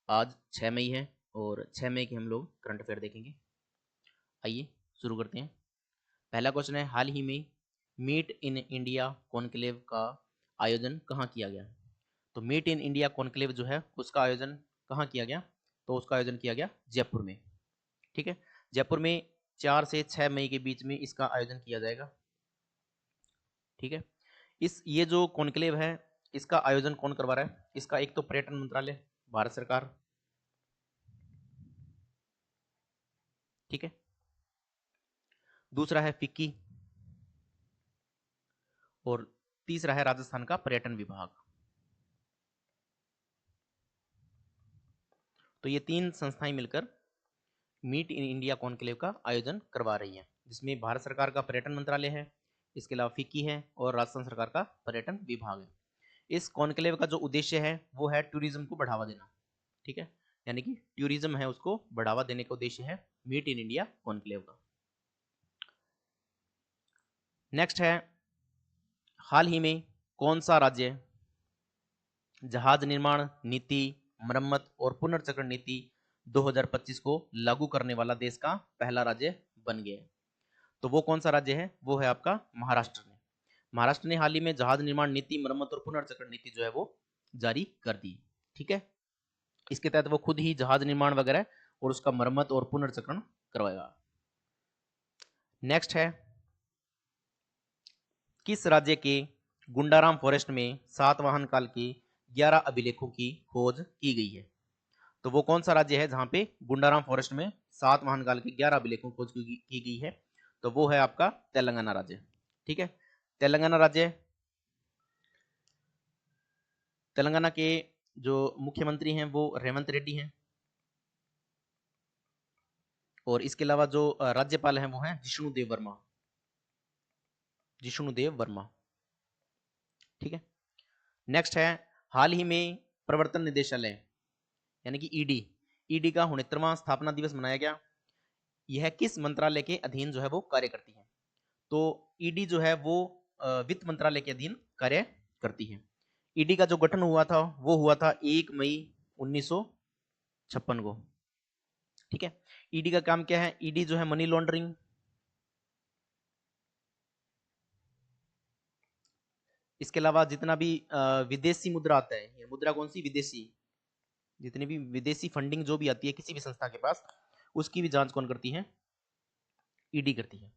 आज 6 मई है और 6 मई के हम लोग करंट अफेयर देखेंगे। आइए शुरू करते हैं। पहला क्वेश्चन है, हाल ही में मीट इन इंडिया कॉन्क्लेव का आयोजन कहाँ किया गया? तो मीट इन इंडिया कॉन्क्लेव जो है उसका आयोजन कहाँ किया गया? तो उसका आयोजन किया गया जयपुर में। ठीक है, जयपुर में 4 से 6 मई के बीच में इसका आयोजन किया जाएगा। ठीक है, ये जो कॉन्क्लेव है इसका आयोजन कौन करवा रहा है? इसका एक तो पर्यटन मंत्रालय, भारत सरकार। ठीक है, दूसरा है फिक्की और तीसरा है राजस्थान का पर्यटन विभाग। तो ये 3 संस्थाएं मिलकर मीट इन इंडिया कॉन्क्लेव का आयोजन करवा रही हैं, जिसमें भारत सरकार का पर्यटन मंत्रालय है, इसके अलावा फिक्की है और राजस्थान सरकार का पर्यटन विभाग है। इस कॉन्क्लेव का जो उद्देश्य है वो है टूरिज्म को बढ़ावा देना। ठीक है, यानी कि टूरिज्म है उसको बढ़ावा देने का उद्देश्य है मीट इन इंडिया कॉन्क्लेव का। नेक्स्ट है, हाल ही में कौन सा राज्य जहाज निर्माण नीति, मरम्मत और पुनर्चक्रण नीति 2025 को लागू करने वाला देश का पहला राज्य बन गया है? तो वो कौन सा राज्य है? वो है आपका महाराष्ट्र ने। महाराष्ट्र ने हाल ही में जहाज निर्माण नीति, मरम्मत और पुनर्चक्रण नीति जो है वो जारी कर दी। ठीक है, इसके तहत वो खुद ही जहाज निर्माण वगैरह और उसका मरम्मत और पुनर्चक्रण करवाएगा। नेक्स्ट है, किस राज्य के गुंडाराम फॉरेस्ट में सातवाहन काल के 11 अभिलेखों की खोज की गई है? तो वो कौन सा राज्य है जहां पे गुंडाराम फॉरेस्ट में सातवाहन काल के 11 अभिलेखों की खोज की गई है? तो वो है आपका तेलंगाना राज्य। ठीक है, तेलंगाना राज्य, तेलंगाना के जो मुख्यमंत्री हैं वो रेवंत रेड्डी हैं और इसके अलावा जो राज्यपाल हैं वो हैं जिष्णुदेव वर्मा। जिष्णुदेव वर्मा। ठीक है, नेक्स्ट है, हाल ही में प्रवर्तन निदेशालय यानी कि ईडी, ईडी का 69वां स्थापना दिवस मनाया गया। यह किस मंत्रालय के अधीन जो है वो कार्य करती है? तो ईडी जो है वो वित्त मंत्रालय के अधीन कार्य करती है। ईडी का जो गठन हुआ था वो हुआ था 1 मई 1956 को। ठीक है, ईडी का काम क्या है? ईडी जो है मनी लॉन्ड्रिंग, इसके अलावा जितना भी विदेशी मुद्रा आता है, ये मुद्रा कौन सी? विदेशी, जितनी भी विदेशी फंडिंग जो भी आती है किसी भी संस्था के पास, उसकी भी जांच कौन करती है? ईडी करती है।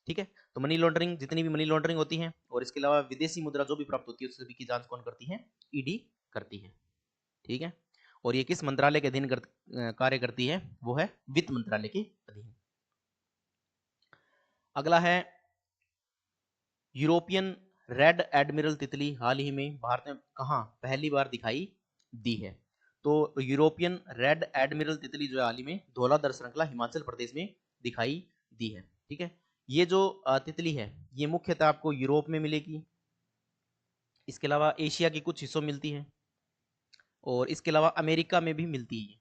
ठीक है, तो मनी लॉन्ड्रिंग, जितनी भी मनी लॉन्ड्रिंग होती है और इसके अलावा विदेशी मुद्रा जो भी प्राप्त होती है उस सभी की जांच कौन करती है? ईडी करती है। ठीक है, और ये किस मंत्रालय के अधीन कार्य करती है? वो है वित्त मंत्रालय के अधीन। अगला है, यूरोपियन रेड एडमिरल तितली हाल ही में भारत में कहां पहली बार दिखाई दी है? तो यूरोपियन रेड एडमिरल तितली जो है हाल ही में धौलाधर श्रृंखला हिमाचल प्रदेश में दिखाई दी है। ठीक है, ये जो तितली है ये मुख्यतः आपको यूरोप में मिलेगी, इसके अलावा एशिया के कुछ हिस्सों में मिलती है और इसके अलावा अमेरिका में भी मिलती है।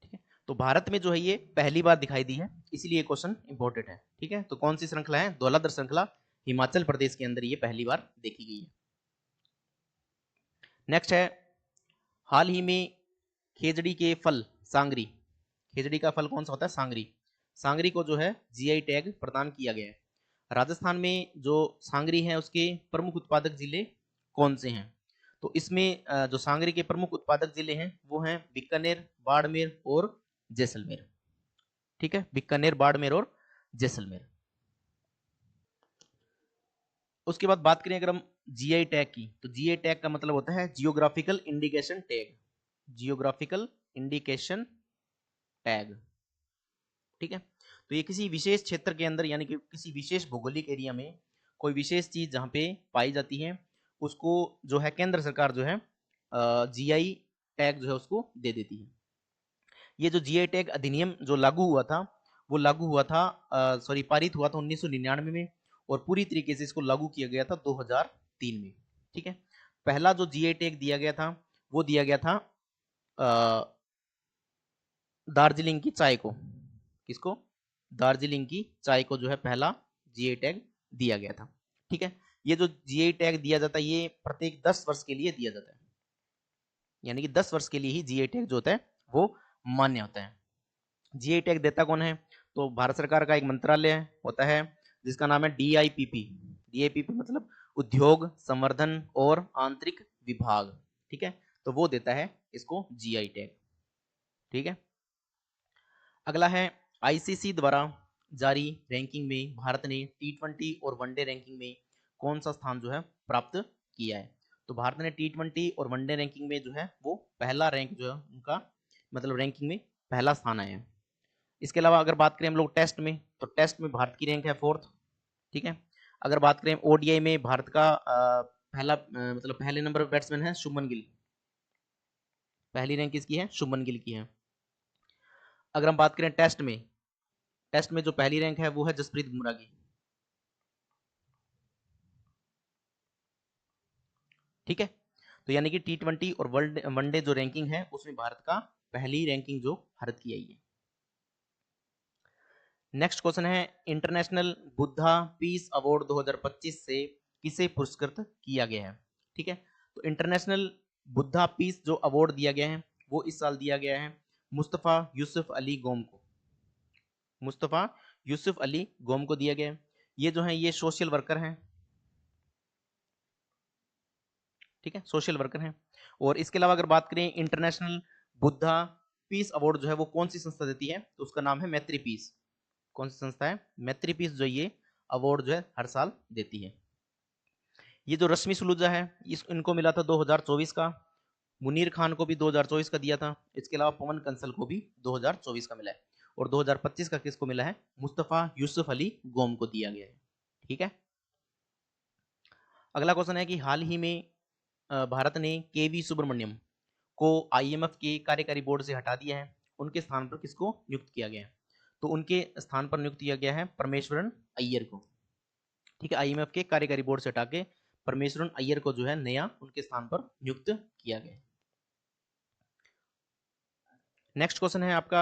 ठीक है, तो भारत में जो है ये पहली बार दिखाई दी है, इसलिए क्वेश्चन इंपॉर्टेंट है। ठीक है, तो कौन सी श्रृंखला है? धौलाधर श्रृंखला हिमाचल प्रदेश के अंदर ये पहली बार देखी गई है। नेक्स्ट है, हाल ही में खेजड़ी के फल सांगरी, खेजड़ी का फल कौन सा होता है? सांगरी। सांगरी को जो है जीआई टैग प्रदान किया गया है। राजस्थान में जो सांगरी है उसके प्रमुख उत्पादक जिले कौन से हैं? तो इसमें जो सांगरी के प्रमुख उत्पादक जिले हैं वो हैं बीकानेर, बाड़मेर और जैसलमेर। ठीक है, बीकानेर, बाड़मेर और जैसलमेर। उसके बाद बात करें अगर हम जीआई टैग की, तो जीआई टैग का मतलब होता है geographical indication tag. Geographical indication tag. ठीक है, तो ये किसी विशेष क्षेत्र के अंदर यानी कि किसी विशेष भौगोलिक एरिया में कोई विशेष चीज जहां पे पाई जाती है उसको जो है केंद्र सरकार जो है जीआई टैग जो है उसको दे देती है। ये जो जीआई टैग अधिनियम जो लागू हुआ था वो लागू हुआ था पारित हुआ था 1999 में और पूरी तरीके से इसको लागू किया गया था 2003 में। ठीक है, पहला जो जीआई टैग दिया गया था वो दिया गया था दार्जिलिंग की चाय को। किसको? दार्जिलिंग की चाय को जो है पहला जीआई टैग दिया गया था। ठीक है, ये जो जीआई टैग दिया जाता है ये प्रत्येक 10 वर्ष के लिए दिया जाता है। यानी कि 10 वर्ष के लिए ही जीआई टैग जो होता है वो मान्य होता है। जीआई टैग देता कौन है? तो भारत सरकार का एक मंत्रालय होता है जिसका नाम है डीआईपीपी। डीआईपीपी मतलब उद्योग संवर्धन और आंतरिक विभाग, ठीक है, तो वो देता है इसको जीआई टैग, ठीक है। अगला है आईसीसी द्वारा जारी रैंकिंग में भारत ने टी20 और वनडे रैंकिंग में कौन सा स्थान जो है प्राप्त किया है? तो भारत ने टी20 और वनडे रैंकिंग में जो है वो पहला रैंक जो है उनका मतलब रैंकिंग में पहला स्थान आया है। इसके अलावा अगर बात करें हम लोग टेस्ट में, तो टेस्ट में भारत की रैंक है 4th, ठीक है। अगर बात करें ओडीआई में भारत का पहला मतलब पहले नंबर पर बैट्समैन है शुभमन गिल, पहली रैंक किसकी है? शुभमन गिल की है। अगर हम बात करें टेस्ट में जो पहली रैंक है वो है जसप्रीत बुमराह की, ठीक है। तो यानी कि टी20 और वनडे जो रैंकिंग है उसमें भारत का पहली रैंकिंग जो भारत की आई है। नेक्स्ट क्वेश्चन है इंटरनेशनल बुद्धा पीस अवार्ड 2025 से किसे पुरस्कृत किया गया है? ठीक है, तो इंटरनेशनल बुद्धा पीस जो अवार्ड दिया गया है वो इस साल दिया गया है मुस्तफा यूसुफ अली गोम को। मुस्तफा यूसुफ अली गोम को दिया गया है। ये जो है ये सोशल वर्कर हैं, ठीक है, सोशल वर्कर हैं। और इसके अलावा अगर बात करें इंटरनेशनल बुद्धा पीस अवार्ड जो है वो कौन सी संस्था देती है? तो उसका नाम है मैत्री पीस। कौन सी संस्था है? मैत्री पीस जो ये अवार्ड जो है हर साल देती है। ये जो रश्मि सलूजा है इनको मिला था 2024 का, मुनीर खान को भी 2024 का दिया था, इसके अलावा पवन कंसल को भी 2024 का मिला है, और 2025 का किसको मिला है? मुस्तफा यूसुफ अली गोम को दिया गया है, ठीक है। अगला क्वेश्चन है कि हाल ही में भारत ने केवी सुब्रमण्यम को आईएमएफ के कार्यकारी बोर्ड से हटा दिया है, उनके स्थान पर किसको नियुक्त किया गया है? तो उनके स्थान पर नियुक्त किया गया है परमेश्वरन अय्यर को, ठीक है। आईएमएफ के कार्यकारी बोर्ड से हटा के परमेश्वरन अय्यर को जो है नया उनके स्थान पर नियुक्त किया गया। नेक्स्ट क्वेश्चन है आपका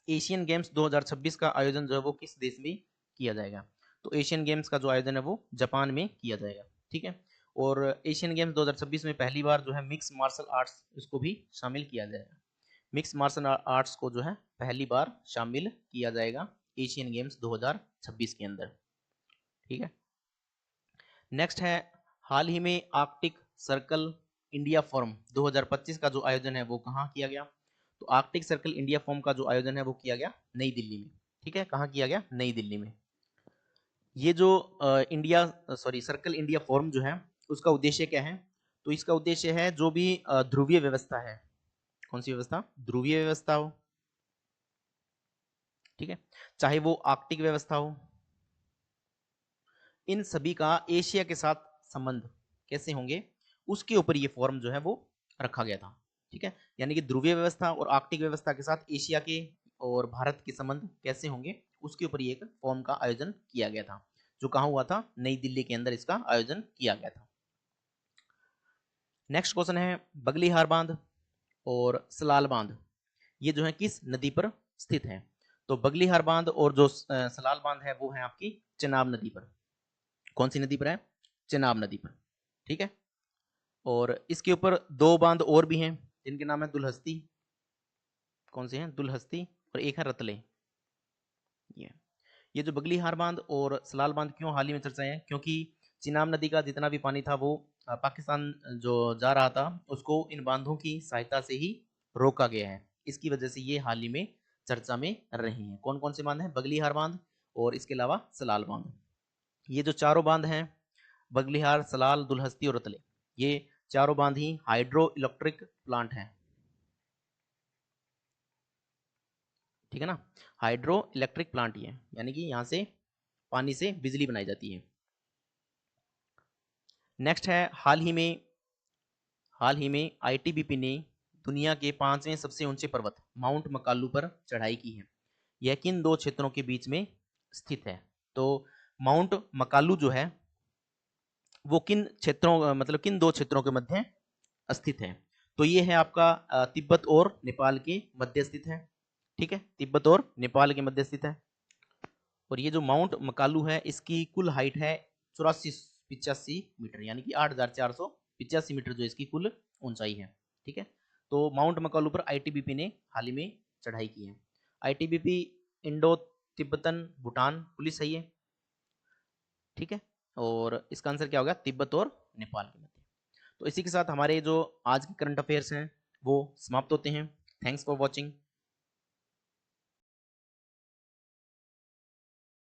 एशियन गेम्स 2026 का आयोजन जो है वो किस देश में किया जाएगा? तो एशियन गेम्स का जो आयोजन है वो जापान में किया जाएगा, ठीक है। और एशियन गेम्स 2026 में पहली बार जो है मिक्स मार्शल आर्ट्स इसको भी शामिल किया जाएगा। मिक्स मार्शल आर्ट्स को जो है पहली बार शामिल किया जाएगा एशियन गेम्स 2026 के अंदर, ठीक है। नेक्स्ट है हाल ही में आर्कटिक सर्कल इंडिया फोरम 2025 का जो आयोजन है वो कहाँ किया गया? तो आर्कटिक सर्कल इंडिया फोरम का जो आयोजन है वो किया गया नई दिल्ली में, ठीक है। कहाँ किया गया? नई दिल्ली में। ये जो सर्कल इंडिया फोरम जो है उसका उद्देश्य क्या है? तो इसका उद्देश्य है जो भी ध्रुवीय व्यवस्था है, कौन सी व्यवस्था? ध्रुवीय व्यवस्था हो, ठीक है, चाहे वो आर्कटिक व्यवस्था हो, इन सभी का एशिया के साथ संबंध कैसे होंगे उसके ऊपर ये फोरम जो है वो रखा गया था, ठीक है। यानी कि ध्रुवीय व्यवस्था और आर्कटिक व्यवस्था के साथ एशिया के और भारत के संबंध कैसे होंगे उसके ऊपर ये एक फोरम का आयोजन किया गया था, जो कहाँ हुआ था? नई दिल्ली के अंदर इसका आयोजन किया गया था। नेक्स्ट क्वेश्चन है बगलीहार बांध और सलाल बांध ये जो है किस नदी पर स्थित है? तो बगलीहार बांध और जो सलाल बांध है वो है आपकी चेनाब नदी पर। कौन सी नदी पर है? चेनाब नदी पर, ठीक है। और इसके ऊपर दो बांध और भी हैं जिनके नाम है दुलहस्ती। कौन से हैं? दुलहस्ती, और एक है रतले। ये जो बगलीहार बांध और सलाल बांध क्यों हाल ही में चर्चाएं हैं? क्योंकि चिनाब नदी का जितना भी पानी था वो पाकिस्तान जो जा रहा था उसको इन बांधों की सहायता से ही रोका गया है, इसकी वजह से ये हाल ही में चर्चा में रहे हैं। कौन कौन से बांध हैं? बगलीहार बांध और इसके अलावा सलाल बांध। ये जो चारों बांध हैं बगलीहार, सलाल, दुलहस्ती और रतले, ये चारों बांध ही हाइड्रो इलेक्ट्रिक प्लांट हैं, ठीक है ना। हाइड्रो इलेक्ट्रिक प्लांट ये यानी कि यहाँ से पानी से बिजली बनाई जाती है। नेक्स्ट है हाल ही में आईटीबीपी ने दुनिया के 5वें सबसे ऊंचे पर्वत माउंट मकालू पर चढ़ाई की है। यह किन दो क्षेत्रों के बीच में स्थित है? तो माउंट मकालू जो है वो किन क्षेत्रों मतलब किन दो क्षेत्रों के मध्य स्थित है? तो ये है आपका तिब्बत और नेपाल के मध्य स्थित है, ठीक है, तिब्बत और नेपाल के मध्य स्थित है। और ये जो माउंट मकालू है इसकी कुल हाइट है 84 मीटर यानी कि 8,485 मीटर जो इसकी कुल ऊंचाई है, ठीक है। तो माउंट मकालू पर आईटीबीपी ने हाल ही में चढ़ाई की है। ITBP Indo Tibetan Bhutan police है ये, ठीक है। और इसका आंसर क्या होगा, तिब्बत और नेपाल के मध्य। तो इसी के साथ हमारे जो आज के करंट अफेयर्स हैं वो समाप्त होते हैं। Thanks for watching.